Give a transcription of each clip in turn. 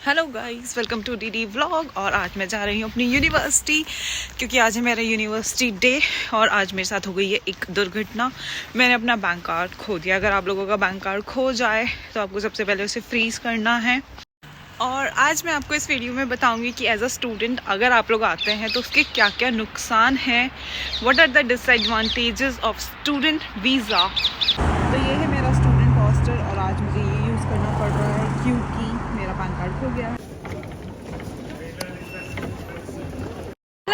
Hello guys, welcome to DD vlog. और आज मैं जा रही हूँ अपनी यूनिवर्सिटी, क्योंकि आज है मेरा यूनिवर्सिटी डे। और आज मेरे साथ हो गई है एक दुर्घटना। मैंने अपना बैंक कार्ड खो दिया। अगर आप लोगों का बैंक कार्ड खो जाए तो आपको सबसे पहले उसे फ्रीज करना है। और आज मैं आपको इस वीडियो में बताऊंगी कि एज अ स्टूडेंट अगर आप लोग आते हैं तो उसके क्या क्या नुकसान हैं, what are the disadvantages of student visa. तो ये है मेरा स्टूडेंट हॉस्टल और आज मुझे ये यूज़ करना पड़ रहा है क्योंकि मेरा पैन कार्ड खो गया है।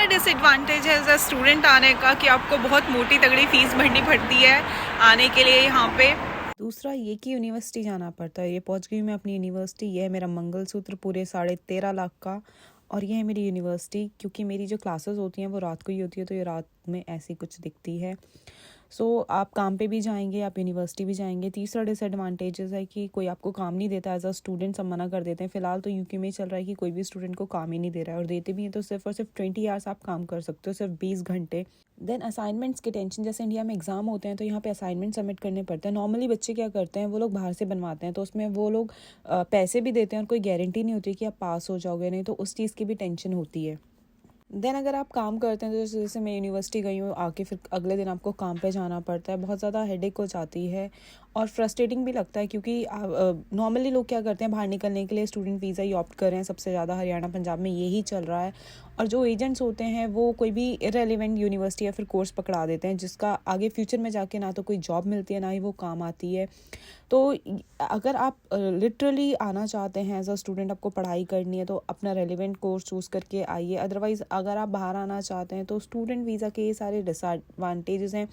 डिसएडवांटेज है एज अ स्टूडेंट आने का कि आपको बहुत मोटी तगड़ी फीस भरनी पड़ती है आने के लिए यहाँ पे। दूसरा ये कि यूनिवर्सिटी जाना पड़ता है। ये पहुँच गई मैं अपनी यूनिवर्सिटी। ये है मेरा मंगलसूत्र पूरे 13.5 लाख का। और ये है मेरी यूनिवर्सिटी। क्योंकि मेरी जो क्लासेस होती हैं वो रात को ही होती है, तो ये रात में ऐसी कुछ दिखती है। आप काम पे भी जाएंगे, आप यूनिवर्सिटी भी जाएंगे। तीसरा डिसएडवांटेजेस है कि कोई आपको काम नहीं देता। एज अ स्टूडेंट सब मना कर देते हैं। फिलहाल तो यूके में चल रहा है कि कोई भी स्टूडेंट को काम ही नहीं दे रहा है, और देते भी हैं तो सिर्फ और सिर्फ 20 आवर्स आप काम कर सकते हो, सिर्फ 20 घंटे। देन असाइनमेंट्स के टेंशन, जैसे इंडिया में एग्जाम होते हैं तो यहाँ पे असाइनमेंट सबमिट करने पड़ते हैं। नॉर्मली बच्चे क्या करते हैं, वो लोग बाहर से बनवाते हैं, तो उसमें वो लोग पैसे भी देते हैं और कोई गारंटी नहीं होती कि आप पास हो जाओगे, नहीं तो उस चीज़ की भी टेंशन होती है। देन अगर आप काम करते हैं तो जैसे मैं यूनिवर्सिटी गई हूँ, आके फिर अगले दिन आपको काम पे जाना पड़ता है। बहुत ज़्यादा हेडेक हो जाती है और फ्रस्ट्रेटिंग भी लगता है, क्योंकि नॉर्मली लोग क्या करते हैं, बाहर निकलने के लिए स्टूडेंट वीज़ा ही ऑप्ट कर रहे हैं। सबसे ज़्यादा हरियाणा पंजाब में यही चल रहा है। और जो एजेंट्स होते हैं वो कोई भी इरेलीवेंट यूनिवर्सिटी या फिर कोर्स पकड़ा देते हैं, जिसका आगे फ्यूचर में जाके ना तो कोई जॉब मिलती है, ना ही वो काम आती है। तो अगर आप लिटरली आना चाहते हैं एज अ स्टूडेंट, आपको पढ़ाई करनी है, तो अपना रेलिवेंट कोर्स चूज़ करके आइए। अदरवाइज़ अगर आप बाहर आना चाहते हैं तो स्टूडेंट वीज़ा के ये सारे डिसएडवांटेजेस हैं।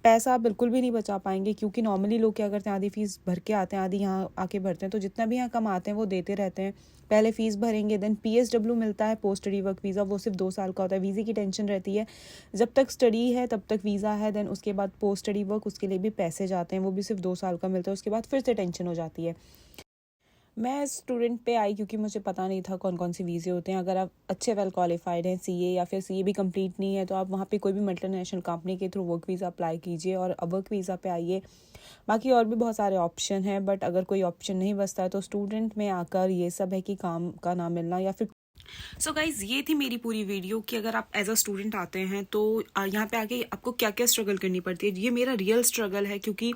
पैसा आप बिल्कुल भी नहीं बचा पाएंगे, क्योंकि नॉर्मली लोग क्या करते हैं, आधी फीस भर के आते हैं, आधी यहाँ आके भरते हैं। तो जितना भी यहाँ कमाते हैं वो देते रहते हैं। पहले फ़ीस भरेंगे, देन PSW मिलता है, पोस्ट स्टडी वर्क वीज़ा। वो सिर्फ 2 साल का होता है। वीज़े की टेंशन रहती है, जब तक स्टडी है तब तक वीज़ा है। देन उसके बाद पोस्ट स्टडी वर्क, उसके लिए भी पैसे जाते हैं, वो भी सिर्फ 2 साल का मिलता है। उसके बाद फिर से टेंशन हो जाती है। मैं स्टूडेंट पे आई क्योंकि मुझे पता नहीं था कौन कौन से वीज़े होते हैं। अगर आप अच्छे वेल क्वालिफाइड हैं, CA या फिर CA भी कंप्लीट नहीं है, तो आप वहाँ पे कोई भी मल्टीनेशनल कंपनी के थ्रू वर्क वीज़ा अप्लाई कीजिए और वर्क वीज़ा पे आइए। बाकी और भी बहुत सारे ऑप्शन हैं, बट अगर कोई ऑप्शन नहीं बचता है तो स्टूडेंट में आकर ये सब है कि काम का ना मिलना या फिर गाइज, ये थी मेरी पूरी वीडियो कि अगर आप एज अ स्टूडेंट आते हैं तो यहाँ पे आके आपको क्या क्या स्ट्रगल करनी पड़ती है। ये मेरा रियल स्ट्रगल है, क्योंकि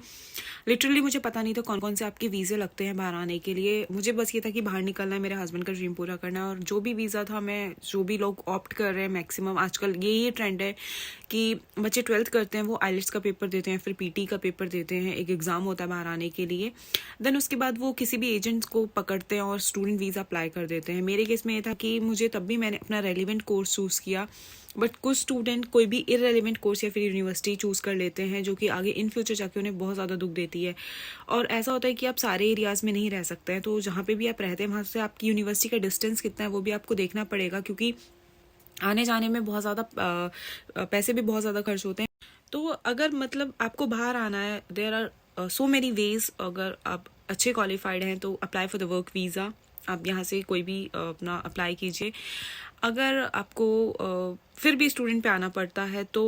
लिटरली मुझे पता नहीं था कौन कौन से आपके वीज़े लगते हैं बाहर आने के लिए। मुझे बस ये था कि बाहर निकलना है, मेरे हस्बैंड का ड्रीम पूरा करना है। और जो भी वीज़ा था, मैं जो भी लोग ऑप्ट कर रहे हैं, मैक्सिमम आजकल यही ट्रेंड है कि बच्चे 12th करते हैं, वो IELTS का पेपर देते हैं, फिर PT का पेपर देते हैं, एक एग्ज़ाम होता है बाहर आने के लिए। देन उसके बाद वो किसी भी एजेंट को पकड़ते हैं और स्टूडेंट वीज़ा अप्लाई कर देते हैं। मेरे केस में ये था कि मुझे तब भी मैंने अपना रेलिवेंट कोर्स चूज़ किया, बट कुछ स्टूडेंट कोई भी इरेलीवेंट कोर्स या फिर यूनिवर्सिटी चूज़ कर लेते हैं, जो कि आगे इन फ्यूचर जाके उन्हें बहुत ज़्यादा दुख देती है। और ऐसा होता है कि आप सारे एरियाज़ में नहीं रह सकते हैं, तो जहाँ पे भी आप रहते हैं वहाँ से आपकी यूनिवर्सिटी का डिस्टेंस कितना है वो भी आपको देखना पड़ेगा, क्योंकि आने जाने में बहुत ज़्यादा पैसे भी बहुत ज़्यादा खर्च होते हैं। तो अगर मतलब आपको बाहर आना है, there are so many ways. अगर आप अच्छे क्वालिफाइड हैं तो apply for the work visa, आप यहाँ से कोई भी अपना अप्लाई कीजिए। अगर आपको फिर भी स्टूडेंट पे आना पड़ता है तो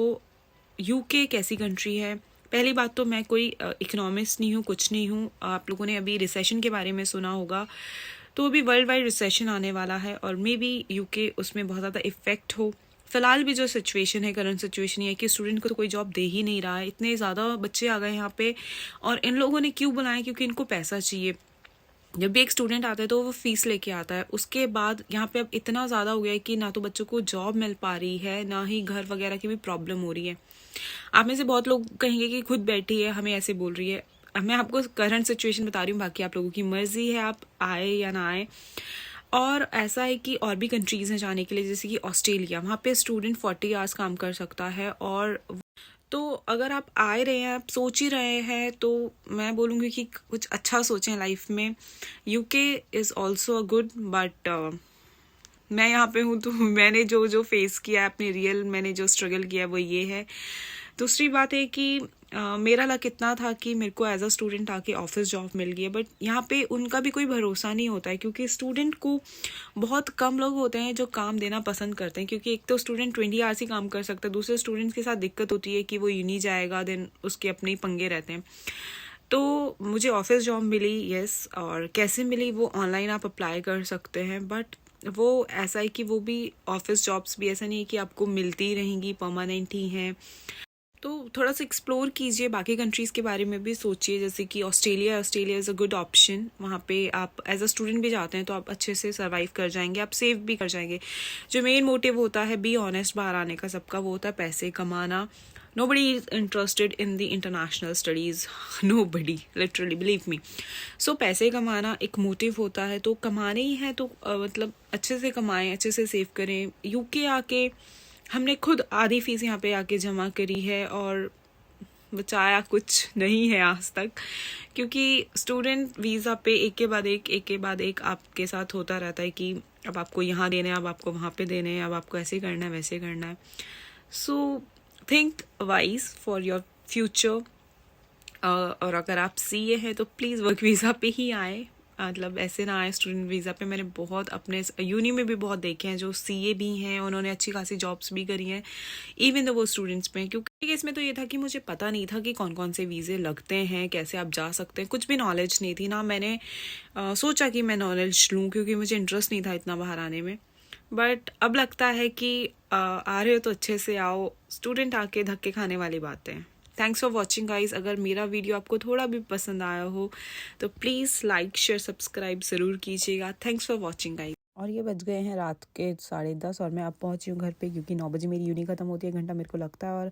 UK एक ऐसी कंट्री है। पहली बात तो मैं कोई इकोनॉमिस्ट नहीं हूँ, कुछ नहीं हूँ। आप लोगों ने अभी रिसेशन के बारे में सुना होगा, तो अभी वर्ल्ड वाइड रिसेशन आने वाला है और मे बी UK उसमें बहुत ज़्यादा इफेक्ट हो। फिलहाल भी जो सिचुएशन है, करंट सिचुएशन ये है कि स्टूडेंट को तो कोई जॉब दे ही नहीं रहा है। इतने ज़्यादा बच्चे आ गए यहाँ पे, और इन लोगों ने क्यों बुलाया, क्योंकि इनको पैसा चाहिए। जब भी एक स्टूडेंट आता है तो वो फीस लेके आता है। उसके बाद यहाँ पे अब इतना ज़्यादा हो गया है कि ना तो बच्चों को जॉब मिल पा रही है, ना ही घर वगैरह की भी प्रॉब्लम हो रही है। आप में से बहुत लोग कहेंगे कि खुद बैठी है हमें ऐसे बोल रही है। मैं आपको करंट सिचुएशन बता रही हूँ, बाकी आप लोगों की मर्जी है, आप आए या ना आए। और ऐसा है कि और भी कंट्रीज़ हैं जाने के लिए, जैसे कि ऑस्ट्रेलिया, वहाँ पे स्टूडेंट 40 आवर्स काम कर सकता है। और तो अगर आप आए रहे हैं, आप सोच ही रहे हैं, तो मैं बोलूँगी कि कुछ अच्छा सोचें लाइफ में। UK is also a good, but मैं यहाँ पे हूँ तो मैंने जो जो फेस किया है अपने रियल, मैंने जो स्ट्रगल किया है वो ये है। दूसरी बात है कि मेरा लक इतना था कि मेरे को एज अ स्टूडेंट आके ऑफिस जॉब मिल गई है, बट यहाँ पे उनका भी कोई भरोसा नहीं होता है, क्योंकि स्टूडेंट को बहुत कम लोग होते हैं जो काम देना पसंद करते हैं। क्योंकि एक तो स्टूडेंट 20 आवर्स ही काम कर सकता है, दूसरे स्टूडेंट्स के साथ दिक्कत होती है कि वो यूनी जाएगा, देन उसके अपने ही पंगे रहते हैं। तो मुझे ऑफिस जॉब मिली, यस, और कैसे मिली वो ऑनलाइन आप अप्लाई कर सकते हैं, बट वो ऐसा है कि वो भी ऑफिस जॉब्स भी ऐसा नहीं है कि आपको मिलती रहेंगी, परमानेंट ही हैं। तो थोड़ा सा एक्सप्लोर कीजिए, बाकी कंट्रीज़ के बारे में भी सोचिए, जैसे कि Australia is a good option. वहाँ पे आप एज अ स्टूडेंट भी जाते हैं तो आप अच्छे से सर्वाइव कर जाएंगे, आप सेव भी कर जाएंगे। जो मेन मोटिव होता है बी ऑनेस्ट बाहर आने का सबका, वो होता है पैसे कमाना। nobody is interested in the international studies, nobody, literally, believe me. So पैसे कमाना एक मोटिव होता है, तो कमाने ही है तो मतलब अच्छे से कमाएं, अच्छे से सेव करें। यूके आके हमने खुद आधी फीस यहाँ पे आके जमा करी है और बचाया कुछ नहीं है आज तक, क्योंकि स्टूडेंट वीज़ा पे एक के बाद एक आपके साथ होता रहता है कि अब आपको यहाँ देने हैं, अब आपको वहाँ पे देने हैं, अब आपको ऐसे करना है, वैसे करना है। So think wise for your future. और अगर आप सीए हैं तो प्लीज़ वर्क वीज़ा पे ही आए, मतलब ऐसे ना आए स्टूडेंट वीज़ा पे। मैंने बहुत अपने यूनी में भी बहुत देखे हैं जो सीए भी हैं, उन्होंने अच्छी खासी जॉब्स भी करी हैं, इवन तो वो स्टूडेंट्स में। क्योंकि इसमें तो ये था कि मुझे पता नहीं था कि कौन कौन से वीज़े लगते हैं, कैसे आप जा सकते हैं, कुछ भी नॉलेज नहीं थी ना। मैंने सोचा कि मैं नॉलेज लूँ क्योंकि मुझे इंटरेस्ट नहीं था इतना बाहर आने में, बट अब लगता है कि आ रहे हो तो अच्छे से आओ। स्टूडेंट आके धक्के खाने वाली बातें हैं। Thanks for watching guys. अगर मेरा वीडियो आपको थोड़ा भी पसंद आया हो तो प्लीज़ लाइक शेयर सब्सक्राइब ज़रूर कीजिएगा। Thanks for watching guys. और ये बज गए हैं रात के 10:30 और मैं अब पहुंची हूँ घर पे, क्योंकि 9 बजे मेरी यूनी ख़त्म होती है, 1 घंटा मेरे को लगता है। और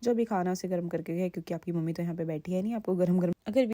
जो भी खाना से गर्म करके है, क्योंकि आपकी मम्मी तो यहाँ पे बैठी है नहीं, आपको गर्म गर्म अगर